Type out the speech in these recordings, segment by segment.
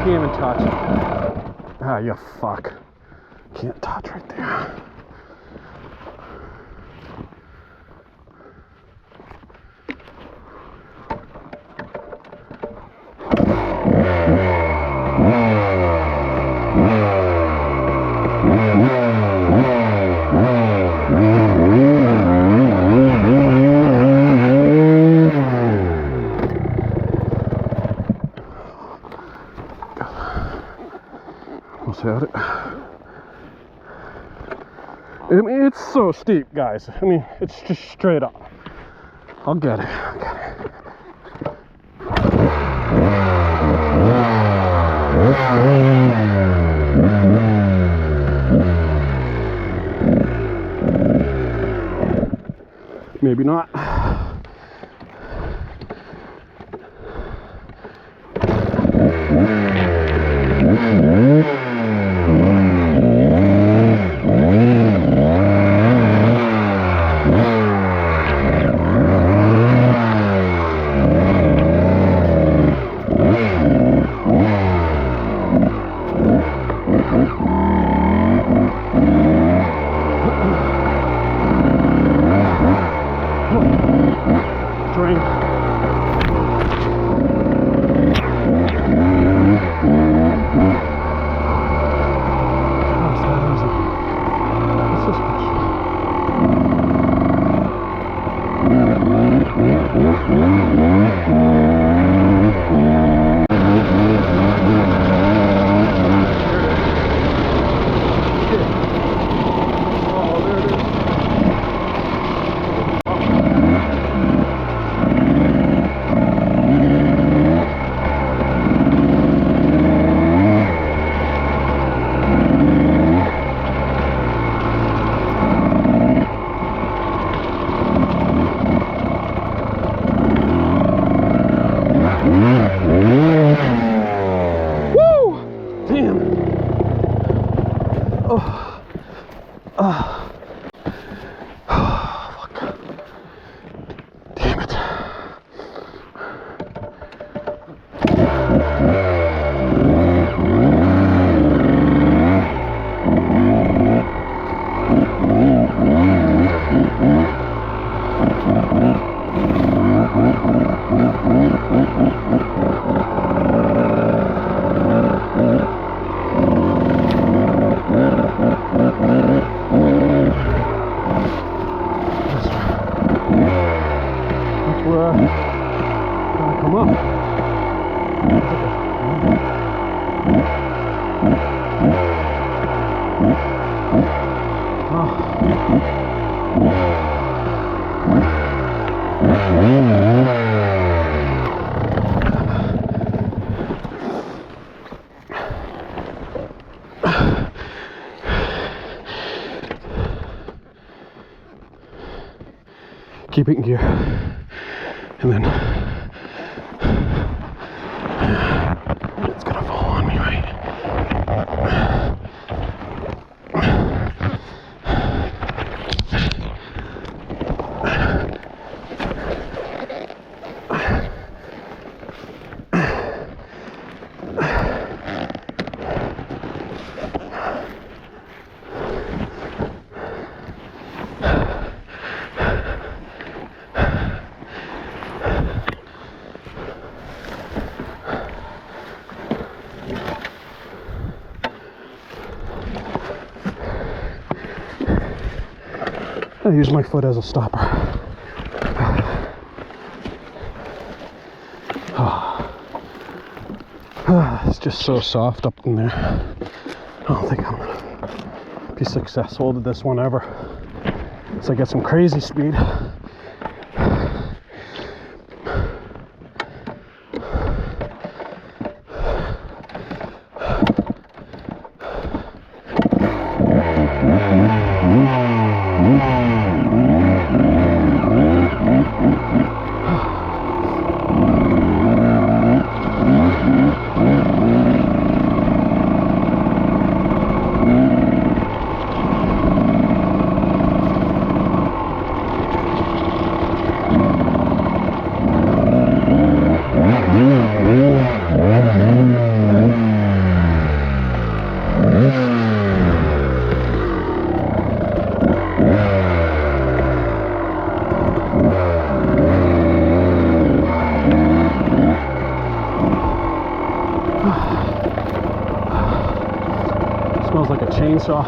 Can't even touch. Ah, you fuck. Can't touch right there. At it. I mean, it's so steep, guys. I mean, it's just straight up. I'll get it. I'll get it. Maybe not. Drink. Oh, fuck. Damn it. That's where I come up. Keep it in gear, and then it's gonna fall on me, right? I use my foot as a stopper. It's just so soft up in there. I don't think I'm gonna be successful to this one ever. So I get some crazy speed. Smells like a chainsaw.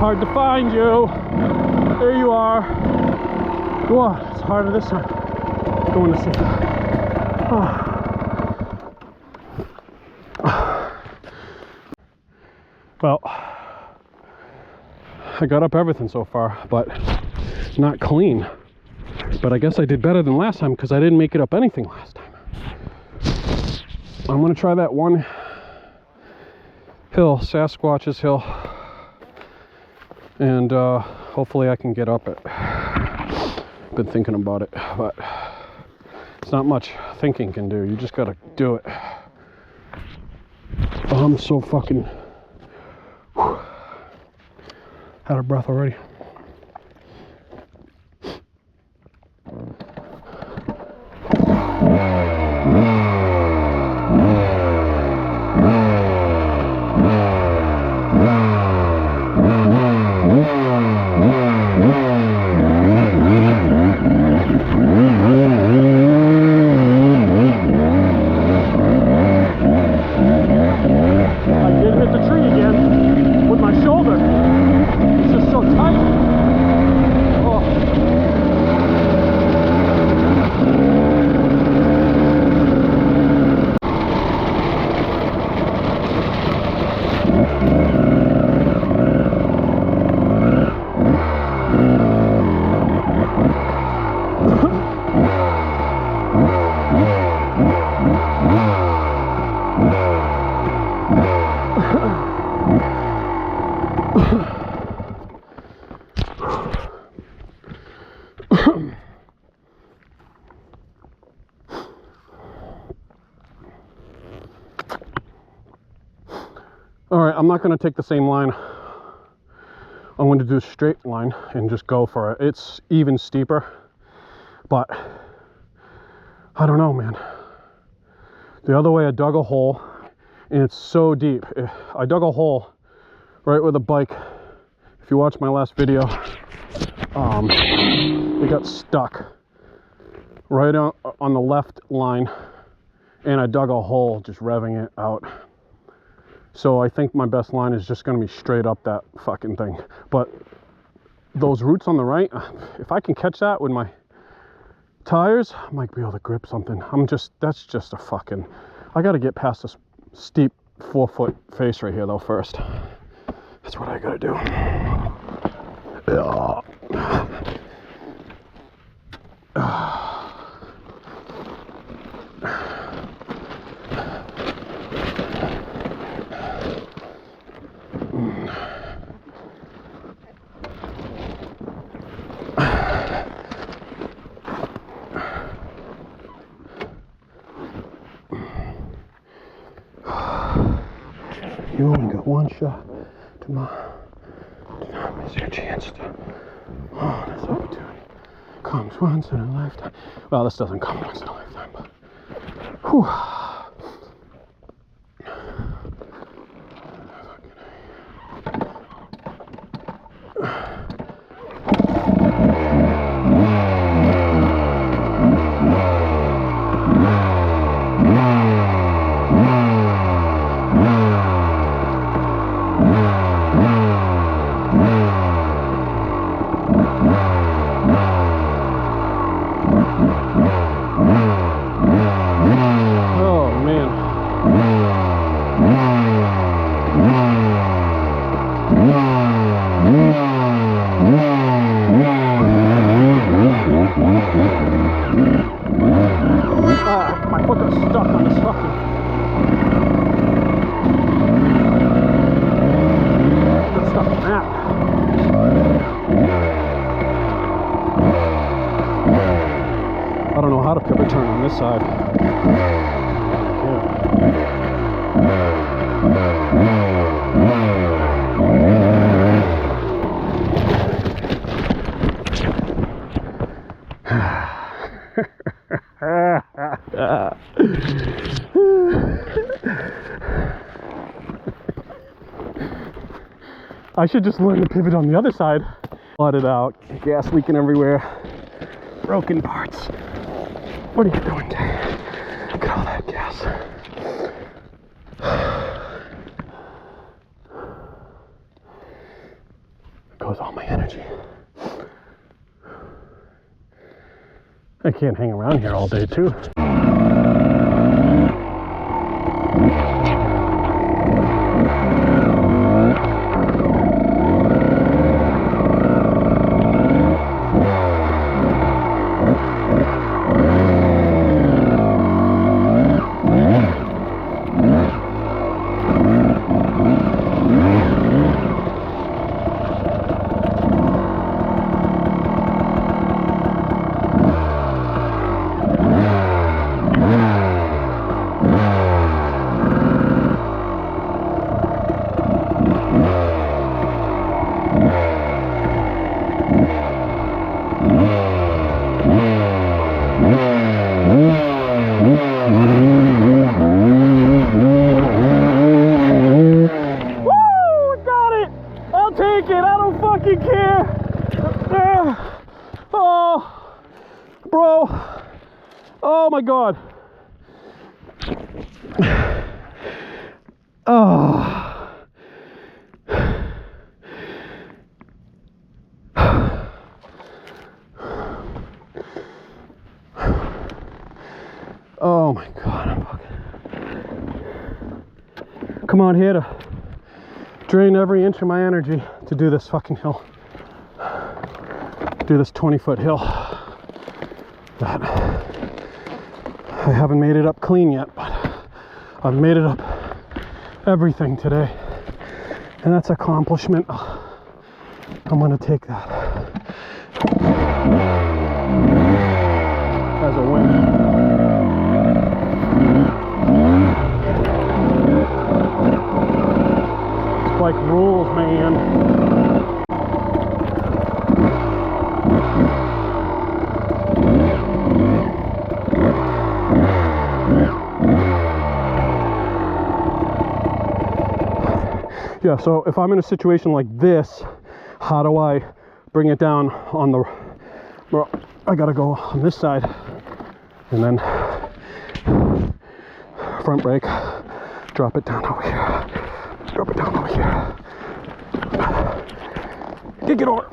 Hard to find you. There you are. Go on. It's harder this time. Going to sleep. Well, I got up everything so far, but not clean. But I guess I did better than last time because I didn't make it up anything last time. I'm gonna try that one hill, Sasquatch's Hill. And hopefully I can get up it. Been thinking about it, but it's not much thinking can do. You just gotta do it. Oh, I'm so fucking out of breath already. All right, I'm not going to take the same line. I'm going to do a straight line and just go for it. It's even steeper, but I don't know, man. The other way I dug a hole, and it's so deep. I dug a hole right where the bike, if you watch my last video, it got stuck right on the left line, and I dug a hole just revving it out. So I think my best line is just going to be straight up that fucking thing. But those roots on the right, if I can catch that with my tires, I might be able to grip something. That's just a fucking, I got to get past this steep 4-foot face right here though first. That's what I got to do. You only got one shot tomorrow. Do not miss your chance to. Oh, this opportunity comes once in a lifetime. Well, this doesn't come once in a lifetime, but. Whew. My foot got stuck on this fucking. Got stuck on that. I don't know how to pivot turn on this side. I should just learn to pivot on the other side. Flooded out, gas leaking everywhere, broken parts. What are you doing, Jay? Look at all that gas. Goes all my energy. I can't hang around here all day, too. Bro, oh my God. Oh. Oh my God, I'm fucking. Come on, here to drain every inch of my energy to do this fucking hill. Do this 20-foot hill. That I haven't made it up clean yet, but I've made it up everything today, and that's an accomplishment. I'm gonna take that as a win. hand. Yeah, so if I'm in a situation like this, how do I bring it down on the, well, I gotta go on this side and then front brake, drop it down over here, drop it down over here, kick it over.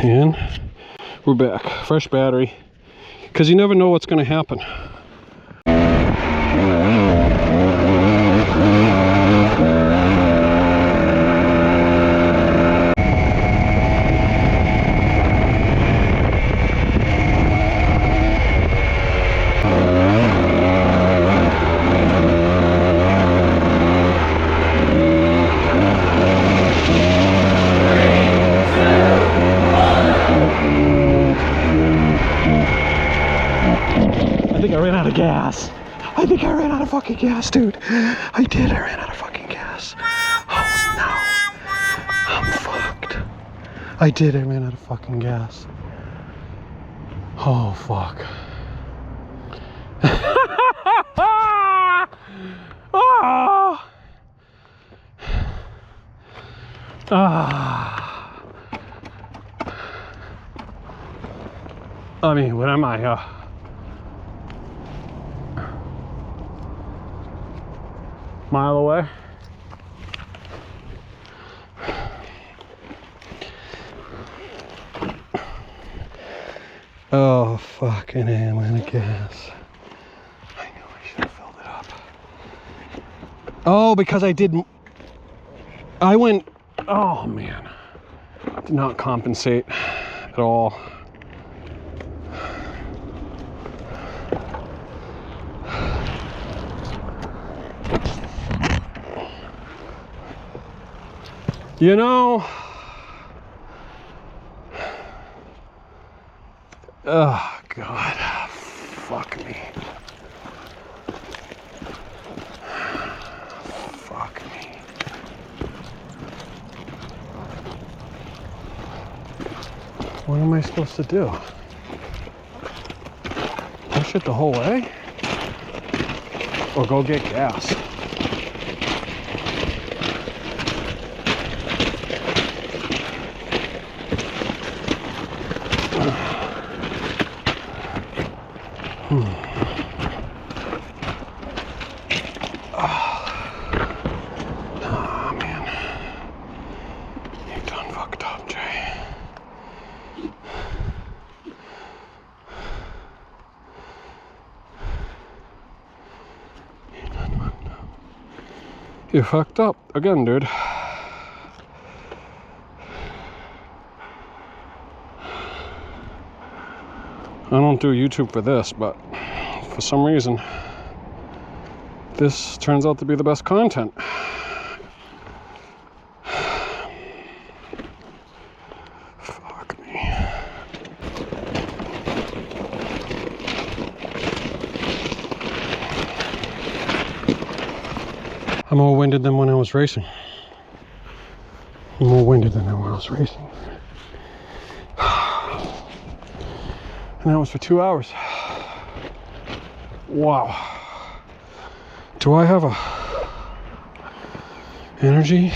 And we're back, fresh battery, because you never know what's going to happen. I think I ran out of gas. I think I ran out of fucking gas, dude. I did. I ran out of fucking gas. Oh no. I'm fucked. I did. I ran out of fucking gas. Oh fuck. Ah. Ah. I mean, what am I? Mile away. Oh, fucking hell, I'm out of gas. I knew I should have filled it up. Oh, because I didn't. I went. Oh, man. Did not compensate at all. You know, oh God, fuck me. Fuck me. What am I supposed to do? Push it the whole way? Or go get gas? Oh man, you done fucked up, Jay. You done fucked up. You fucked up again, dude. I don't do YouTube for this, but for some reason, this turns out to be the best content. Fuck me. I'm more winded than when I was racing. I'm more winded than when I was racing. And that was for 2 hours. Wow. Do I have energy?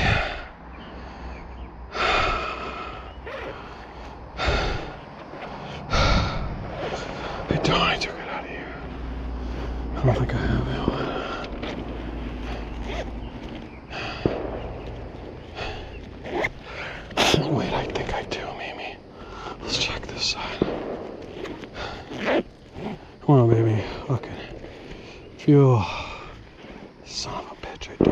I don't. I took it out of here. I don't think I have it. Wait, I think I do, maybe. Let's check this side. Come on, baby. Fucking fuel. Son of a bitch, I do.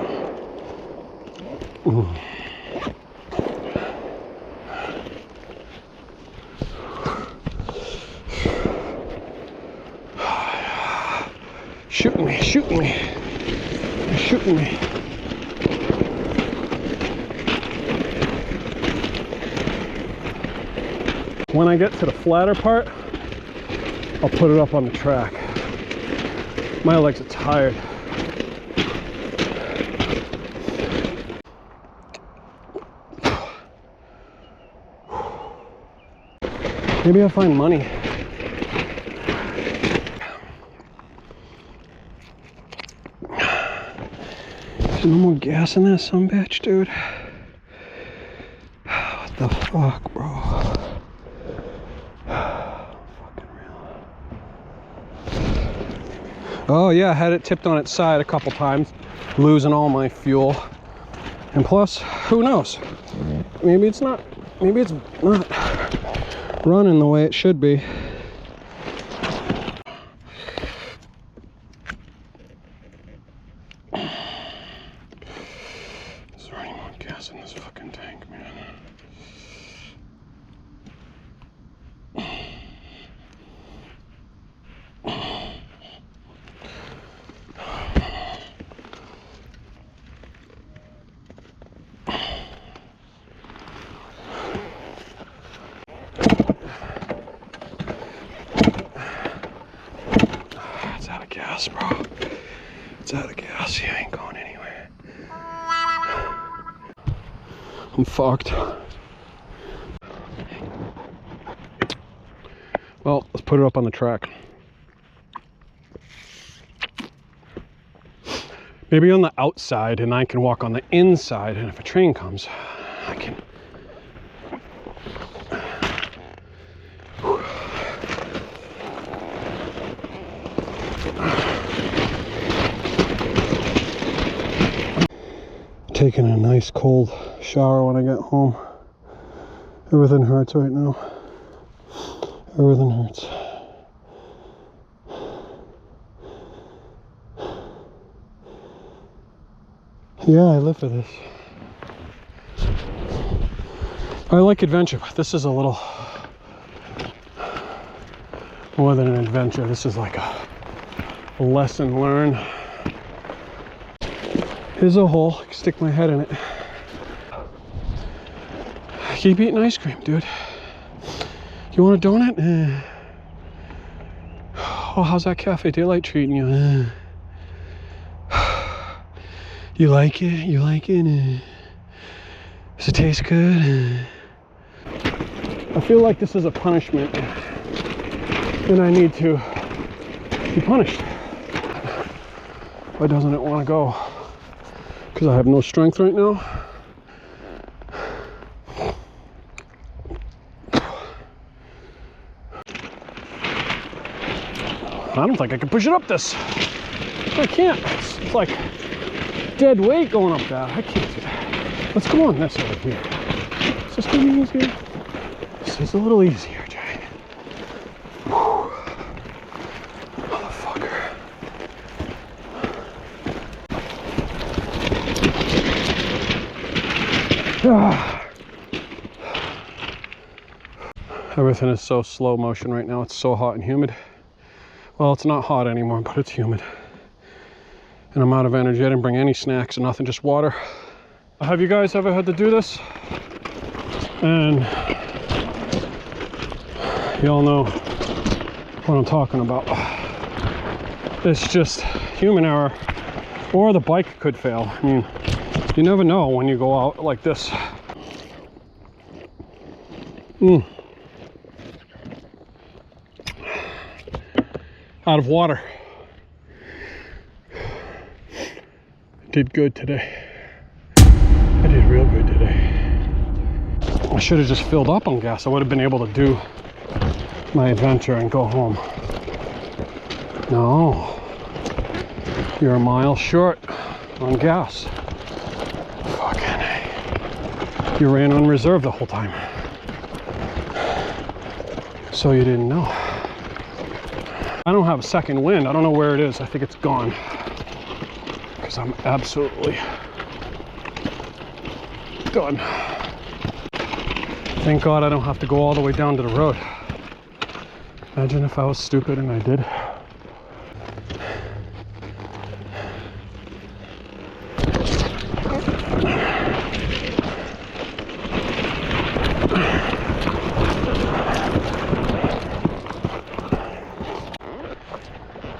Shooting me, shooting me. They're shooting me. When I get to the flatter part, I'll put it up on the track. My legs are tired. Maybe I'll find money. There's no more gas in that sumbitch, dude. What the fuck, bro? Oh yeah, I had it tipped on its side a couple times, losing all my fuel. And plus, who knows? Maybe it's not running the way it should be. Is there any more gas in this fucking tank, man? It's out of gas, bro. It's out of gas. You ain't going anywhere. I'm fucked. Well, let's put it up on the track. Maybe on the outside, and I can walk on the inside, and if a train comes, I can... Taking a nice cold shower when I get home. Everything hurts right now. Everything hurts. Yeah, I live for this. I like adventure, but this is a little more than an adventure. This is like a lesson learned. Here's a hole. I can stick my head in it. Keep eating ice cream, dude. You want a donut? Oh, how's that Cafe Daylight treating you? You like it? You like it? Does it taste good? I feel like this is a punishment, and I need to be punished. Why doesn't it want to go? Because I have no strength right now. I don't think I can push it up this. I can't. It's like dead weight going up that. I can't do that. Let's go on this over here. Is this going to be easier? This is a little easier, Jay. Whew. Motherfucker. Everything is so slow motion right now. It's so hot and humid. Well, it's not hot anymore, but it's humid. And I'm out of energy. I didn't bring any snacks or nothing, just water. Have you guys ever had to do this? And y'all know what I'm talking about. It's just human error. Or the bike could fail. I mean, you never know when you go out like this. Out of water. Did good today. I did real good today. I should have just filled up on gas. I would have been able to do my adventure and go home. No. You're a mile short on gas. Fucking A. You ran on reserve the whole time. So you didn't know. I don't have a second wind. I don't know where it is. I think it's gone. Because I'm absolutely done. Thank God I don't have to go all the way down to the road. Imagine if I was stupid and I did.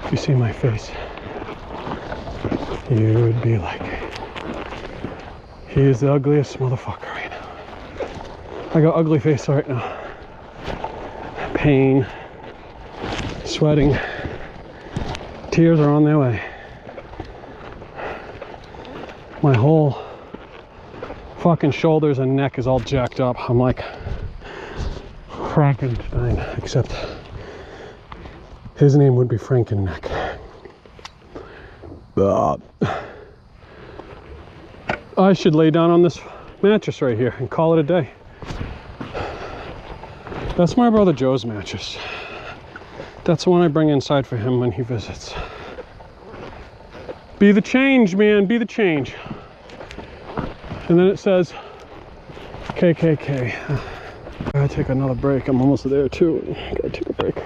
If you see my face, you would be like, he is the ugliest motherfucker right now. I got ugly face right now. Pain, sweating, tears are on their way. My whole fucking shoulders and neck is all jacked up. I'm like Frankenstein, except his name would be Frankenneck. I should lay down on this mattress right here and call it a day. That's my brother Joe's mattress. That's the one I bring inside for him when he visits. Be the change, man, be the change. And then it says KKK. I gotta take another break. I'm almost there too. Gotta take a break.